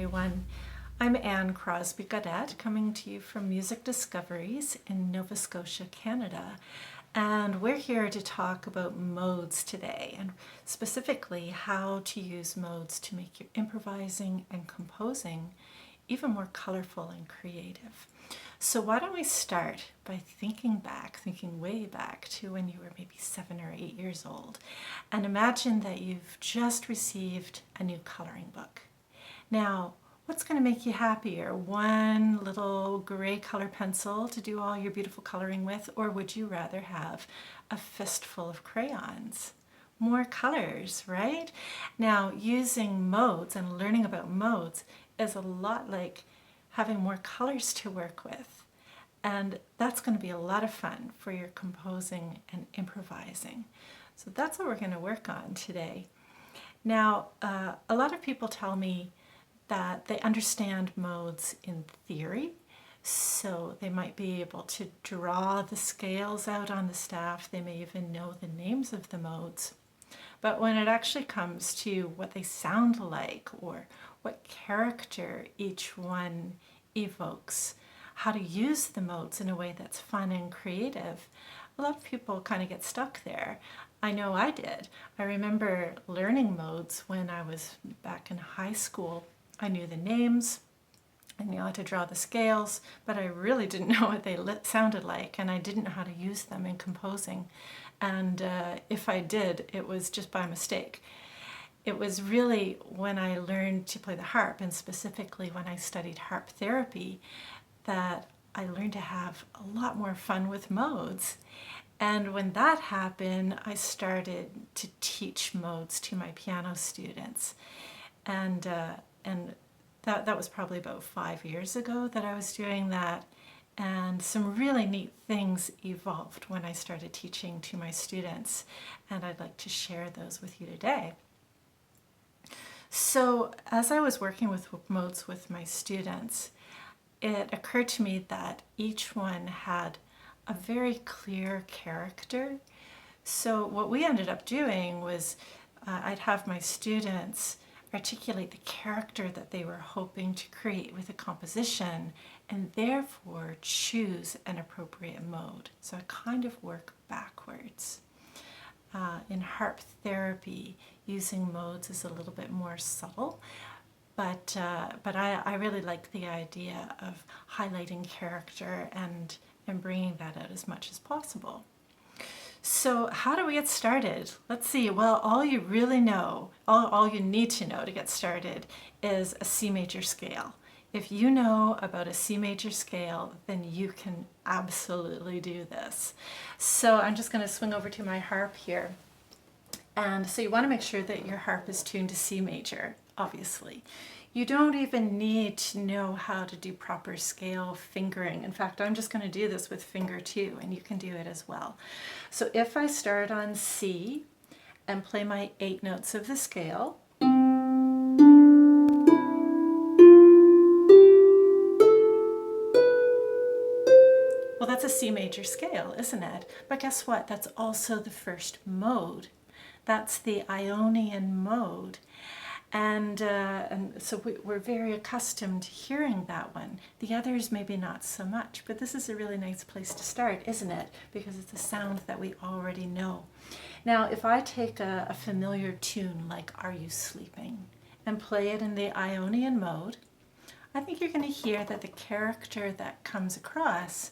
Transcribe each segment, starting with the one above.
everyone. I'm Anne Crosby Gaudet, coming to you from Music Discoveries in Nova Scotia, Canada. And we're here to talk about modes today, and specifically how to use modes to make your improvising and composing even more colorful and creative. So why don't we start by thinking way back to when you were maybe 7 or 8 years old, and imagine that you've just received a new coloring book. Now, what's going to make you happier? One little gray color pencil to do all your beautiful coloring with, or would you rather have a fistful of crayons? More colors, right? Now, using modes and learning about modes is a lot like having more colors to work with. And that's going to be a lot of fun for your composing and improvising. So that's what we're going to work on today. Now, a lot of people tell me that they understand modes in theory, so they might be able to draw the scales out on the staff. They may even know the names of the modes. But when it actually comes to what they sound like or what character each one evokes, how to use the modes in a way that's fun and creative, a lot of people kind of get stuck there. I know I did. I remember learning modes when I was back in high school. I knew the names, I knew how to draw the scales, but I really didn't know what they sounded like, and I didn't know how to use them in composing. And if I did, it was just by mistake. It was really when I learned to play the harp, and specifically when I studied harp therapy, that I learned to have a lot more fun with modes. And when that happened, I started to teach modes to my piano students. And that was probably about 5 years ago that I was doing that. And some really neat things evolved when I started teaching to my students. And I'd like to share those with you today. So as I was working with modes with my students, it occurred to me that each one had a very clear character. So what we ended up doing was I'd have my students articulate the character that they were hoping to create with a composition, and therefore choose an appropriate mode. So I kind of work backwards. In harp therapy, using modes is a little bit more subtle, but I really like the idea of highlighting character and bringing that out as much as possible. So how do we get started? Let's see. Well, all you really know, all you need to know to get started is a C major scale. If you know about a C major scale, then you can absolutely do this. So I'm just going to swing over to my harp here. And so you want to make sure that your harp is tuned to C major, obviously. You don't even need to know how to do proper scale fingering. In fact, I'm just going to do this with finger 2, and you can do it as well. So if I start on C and play my 8 notes of the scale, well, that's a C major scale, isn't it? But guess what? That's also the first mode. That's the Ionian mode. And so we're very accustomed to hearing that one. The others maybe not so much, but this is a really nice place to start, isn't it? Because it's a sound that we already know. Now, if I take a familiar tune like Are You Sleeping and play it in the Ionian mode, I think you're going to hear that the character that comes across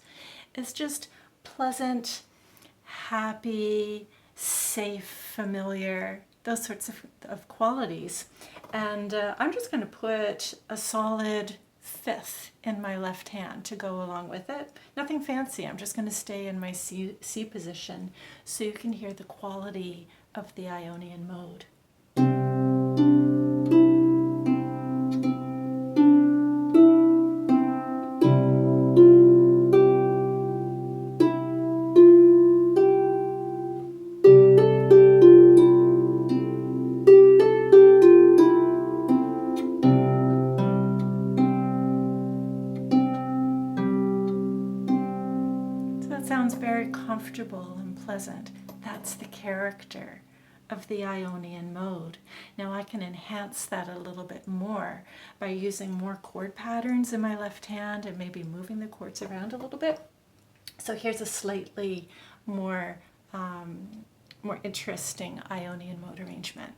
is just pleasant, happy, safe, familiar, those sorts of qualities. And I'm just going to put a solid 5th in my left hand to go along with it. Nothing fancy. I'm just going to stay in my C position so you can hear the quality of the Ionian mode. Sounds very comfortable and pleasant. That's the character of the Ionian mode. Now I can enhance that a little bit more by using more chord patterns in my left hand and maybe moving the chords around a little bit. So here's a slightly more, more interesting Ionian mode arrangement.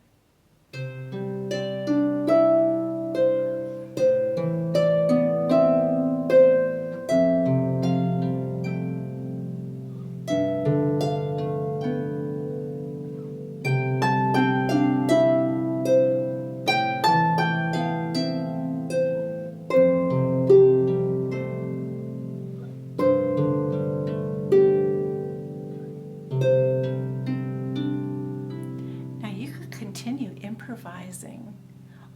Improvising.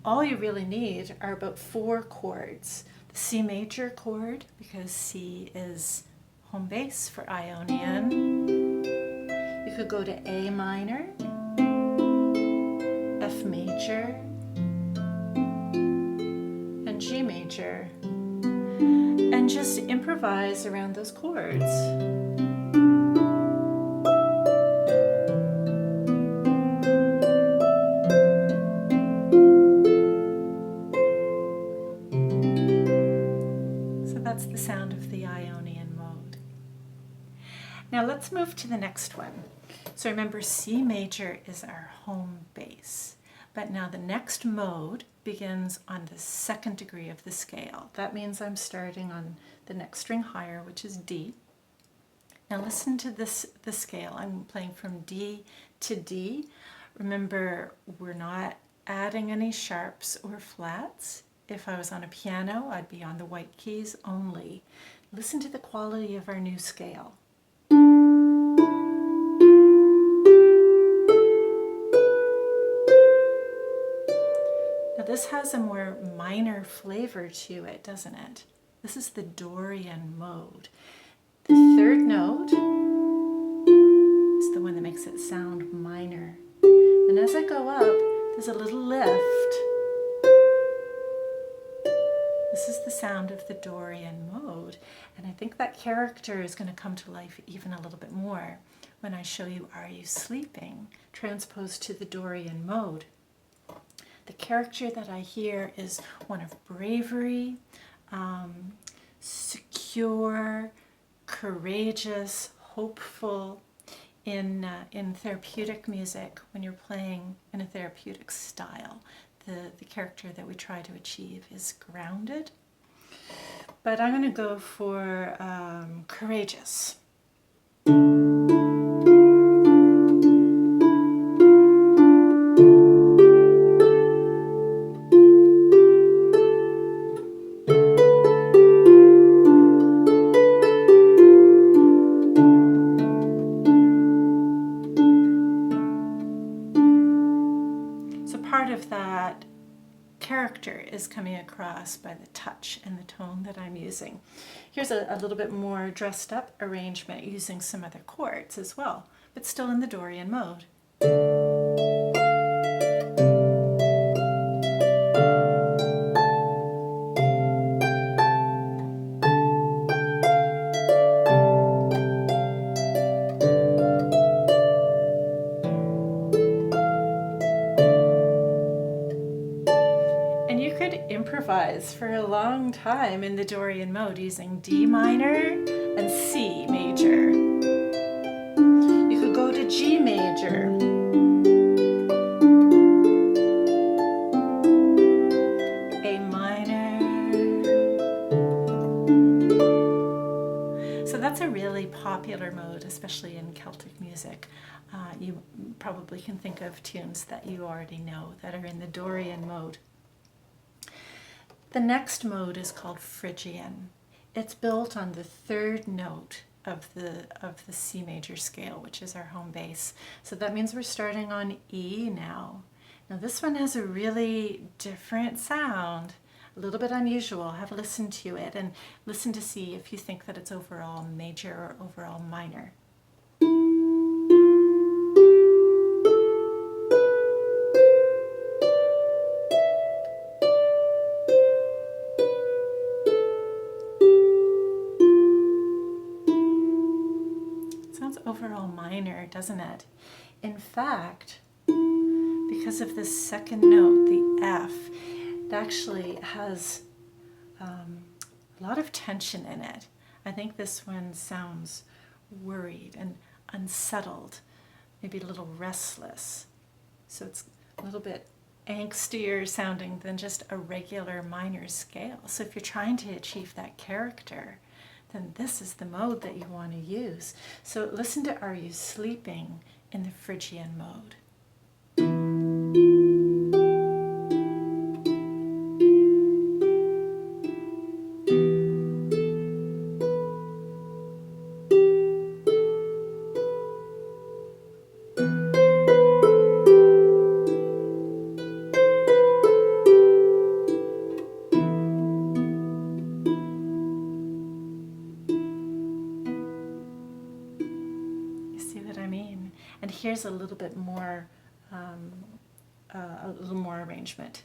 All you really need are about 4 chords. The C major chord, because C is home base for Ionian. You could go to A minor, F major, and G major, and just improvise around those chords. That's the sound of the Ionian mode. Now let's move to the next one. So remember, C major is our home base, but now the next mode begins on the 2nd degree of the scale. That means I'm starting on the next string higher, which is D. Now listen to the scale. I'm playing from D to D. Remember, we're not adding any sharps or flats. If I was on a piano, I'd be on the white keys only. Listen to the quality of our new scale. Now this has a more minor flavor to it, doesn't it? This is the Dorian mode. The 3rd note is the one that makes it sound minor. And as I go up, there's a little lift. This is the sound of the Dorian mode, and I think that character is going to come to life even a little bit more when I show you Are You Sleeping, transposed to the Dorian mode. The character that I hear is one of bravery, secure, courageous, hopeful. In therapeutic music, when you're playing in a therapeutic style, the character that we try to achieve is grounded. But I'm going to go for courageous. Part of that character is coming across by the touch and the tone that I'm using. Here's a little bit more dressed up arrangement using some other chords as well, but still in the Dorian mode. Improvise for a long time in the Dorian mode using D minor and C major. You could go to G major. A minor. So that's a really popular mode, especially in Celtic music. You probably can think of tunes that you already know that are in the Dorian mode. The next mode is called Phrygian. It's built on the 3rd note of the C major scale, which is our home base. So that means we're starting on E now. Now this one has a really different sound, a little bit unusual. Have a listen to it and listen to see if you think that it's overall major or overall minor. Sounds overall minor, doesn't it? In fact, because of this second note, the F, it actually has a lot of tension in it. I think this one sounds worried and unsettled, maybe a little restless. So it's a little bit angstier sounding than just a regular minor scale. So if you're trying to achieve that character, then this is the mode that you want to use. So listen to Are You Sleeping in the Phrygian mode. And here's a little bit more, arrangement.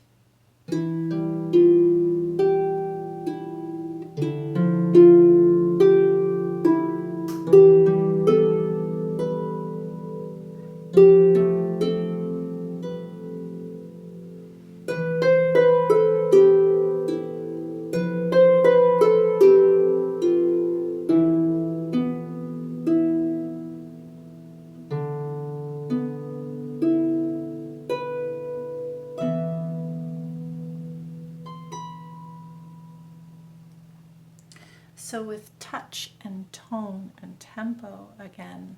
So with touch and tone and tempo, again,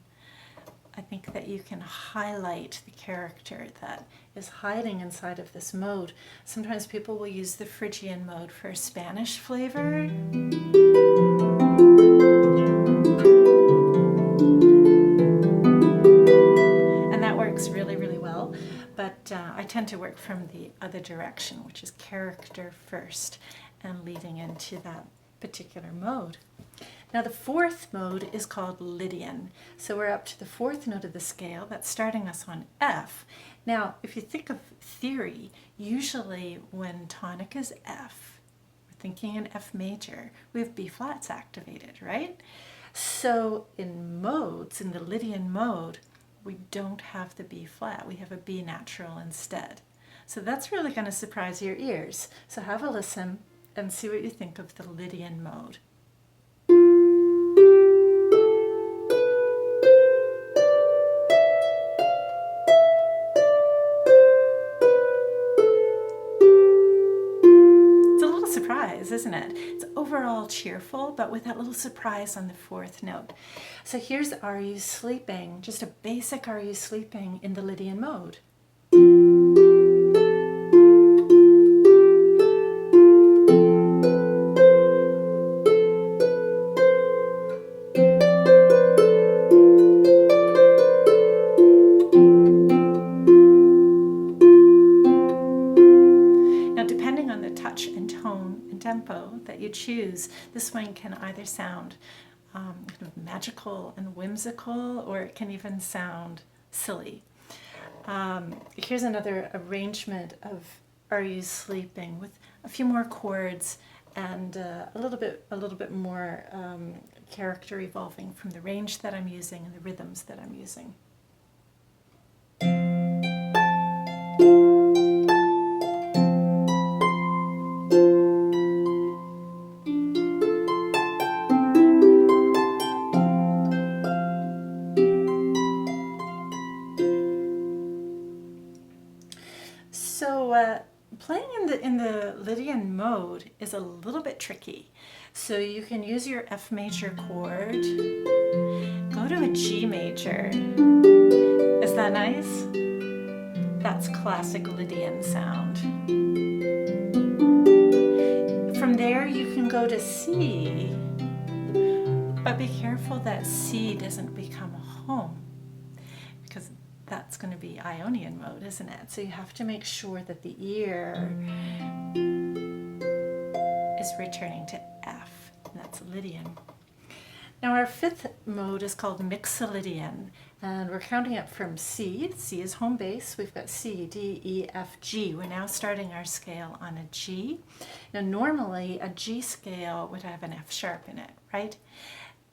I think that you can highlight the character that is hiding inside of this mode. Sometimes people will use the Phrygian mode for Spanish flavor. And that works really, really well. But I tend to work from the other direction, which is character first and leading into that particular mode. Now the fourth mode is called Lydian. So we're up to the fourth note of the scale. That's starting us on F. Now if you think of theory, usually when tonic is F, we're thinking in F major, we have B flats activated, right? So in modes, in the Lydian mode, we don't have the B flat, we have a B natural instead. So that's really going to surprise your ears. So have a listen and see what you think of the Lydian mode. It's a little surprise, isn't it? It's overall cheerful, but with that little surprise on the fourth note. So here's Are You Sleeping? Just a basic Are You Sleeping in the Lydian mode. Tempo that you choose, this one can either sound kind of magical and whimsical, or it can even sound silly. Here's another arrangement of Are You Sleeping with a few more chords and a little bit more character evolving from the range that I'm using and the rhythms that I'm using. So playing in the Lydian mode is a little bit tricky. So you can use your F major chord, go to a G major. Is that nice? That's classic Lydian sound. From there you can go to C, but be careful that C doesn't become a home, because that's going to be Ionian mode, isn't it? So you have to make sure that the ear is returning to F, and that's Lydian. Now our fifth mode is called Mixolydian, and we're counting up from C. C is home base. We've got C, D, E, F, G. We're now starting our scale on a G. Now normally a G scale would have an F sharp in it, right?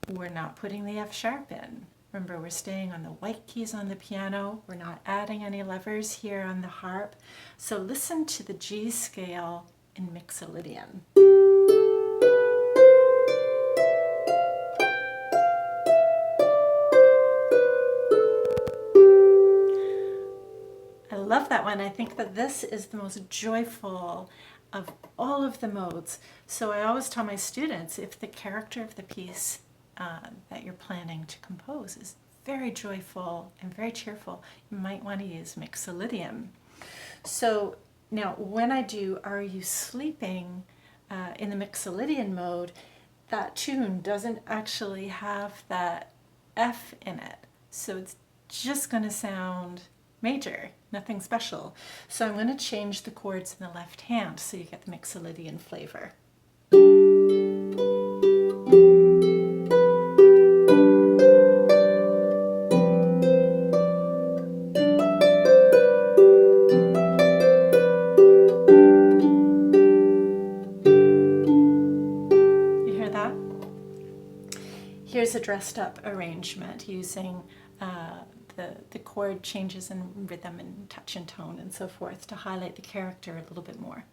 We're not putting the F sharp in. Remember, we're staying on the white keys on the piano. We're not adding any levers here on the harp. So listen to the G scale in Mixolydian. I love that one. I think that this is the most joyful of all of the modes. So I always tell my students, if the character of the piece that you're planning to compose is very joyful and very cheerful, you might want to use Mixolydian. So now when I do Are You Sleeping in the Mixolydian mode, that tune doesn't actually have that F in it. So it's just going to sound major, nothing special. So I'm going to change the chords in the left hand so you get the Mixolydian flavor. Here's a dressed up arrangement using the chord changes in rhythm and touch and tone and so forth to highlight the character a little bit more.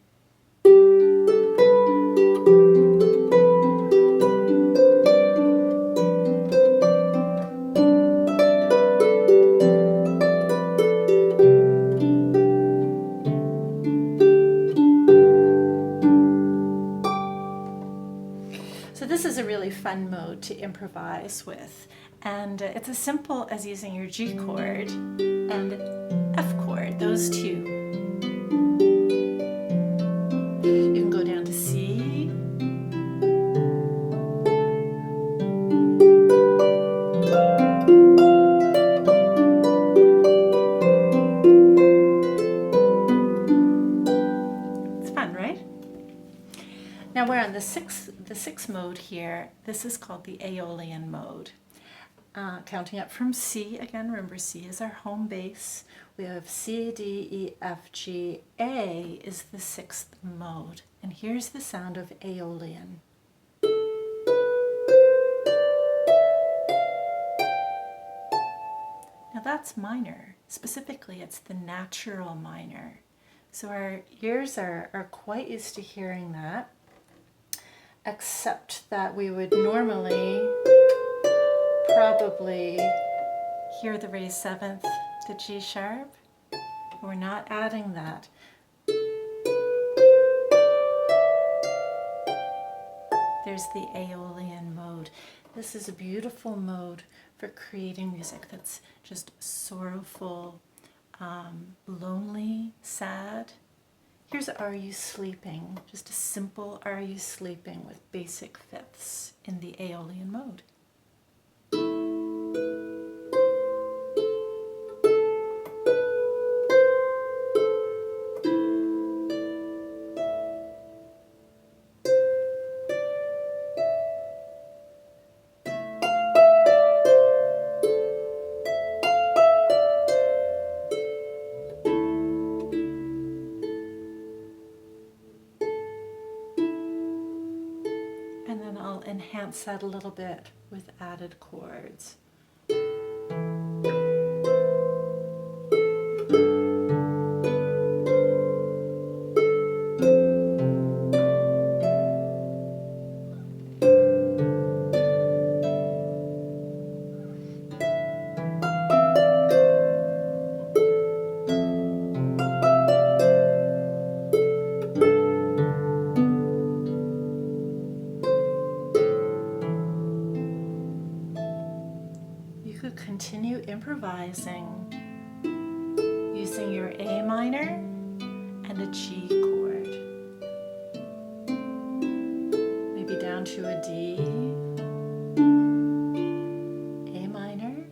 So this is a really fun mode to improvise with, and it's as simple as using your G chord and F chord, those two. You can go down to C, it's fun, right? Now we're on the sixth mode here. This is called the Aeolian mode. Counting up from C, again, remember C is our home base. We have C, D, E, F, G. A is the sixth mode. And here's the sound of Aeolian. Now that's minor. Specifically, it's the natural minor. So our ears are quite used to hearing that, except that we would normally probably hear the raised seventh, the G sharp. We're not adding that. There's the Aeolian mode. This is a beautiful mode for creating music that's just sorrowful, lonely, sad. Here's Are You Sleeping? Just a simple Are You Sleeping with basic fifths in the Aeolian mode. And then I'll enhance that a little bit with added chords. Continue improvising using your A minor and a G chord. Maybe down to a D, A minor,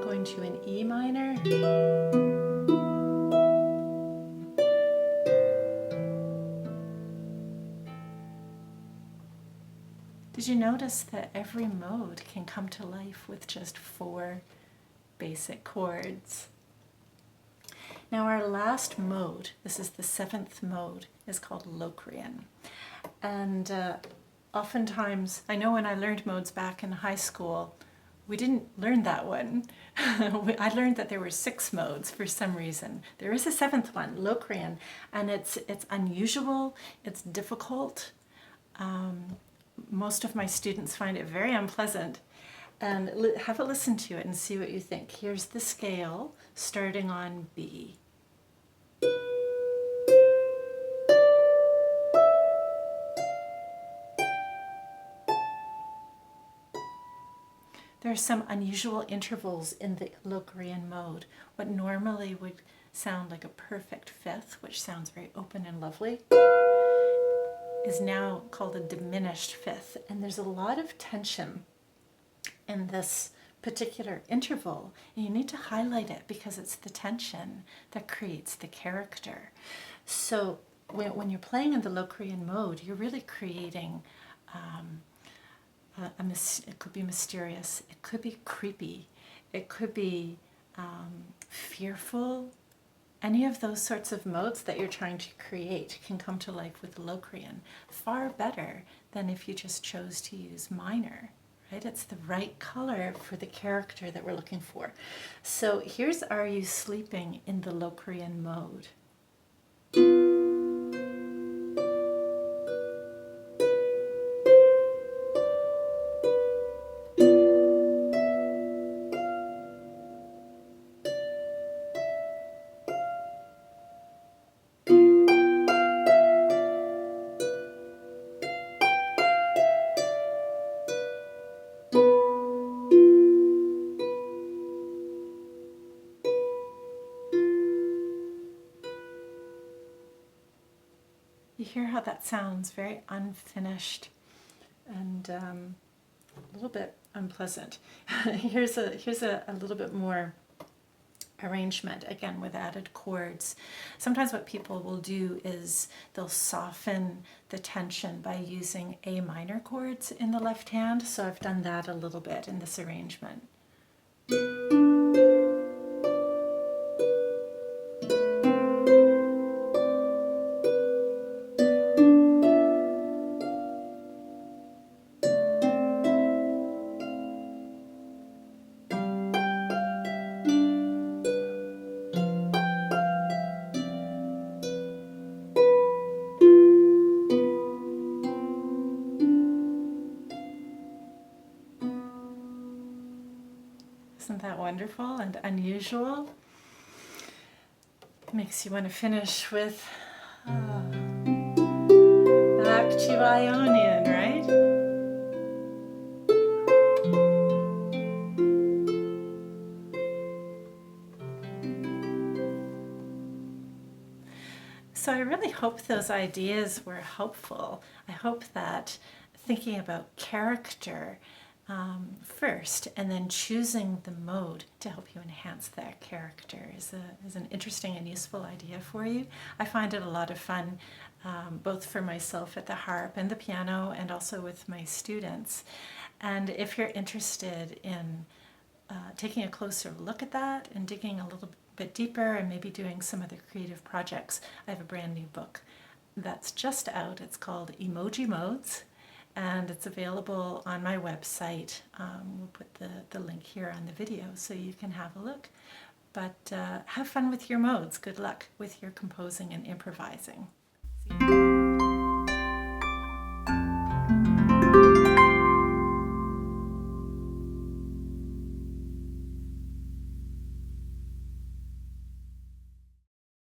going to an E minor, Did you notice that every mode can come to life with just 4 basic chords? Now our last mode, this is the 7th mode, is called Locrian. And oftentimes, I know when I learned modes back in high school, we didn't learn that one. I learned that there were 6 modes for some reason. There is a 7th one, Locrian, and it's unusual, it's difficult. Most of my students find it very unpleasant. And have a listen to it and see what you think. Here's the scale starting on B. There are some unusual intervals in the Locrian mode. What normally would sound like a perfect 5th, which sounds very open and lovely, is now called a diminished 5th. And there's a lot of tension in this particular interval, and you need to highlight it because it's the tension that creates the character. So when you're playing in the Locrian mode, you're really creating it could be mysterious, it could be creepy, it could be fearful. Any of those sorts of modes that you're trying to create can come to life with Locrian far better than if you just chose to use minor. Right? It's the right color for the character that we're looking for. So here's Are You Sleeping in the Locrian mode. You hear how that sounds very unfinished and a little bit unpleasant. Here's a little bit more arrangement, again with added chords. Sometimes what people will do is they'll soften the tension by using A minor chords in the left hand, so I've done that a little bit in this arrangement. Isn't that wonderful and unusual? Makes you want to finish with back to Ionian, right? So I really hope those ideas were helpful. I hope that thinking about character first and then choosing the mode to help you enhance that character is an interesting and useful idea for you. I find it a lot of fun, both for myself at the harp and the piano and also with my students. And if you're interested in taking a closer look at that and digging a little bit deeper and maybe doing some other creative projects, I have a brand new book that's just out. It's called Emoji Modes, and it's available on my website. We'll put the link here on the video so you can have a look. But have fun with your modes. Good luck with your composing and improvising. See you.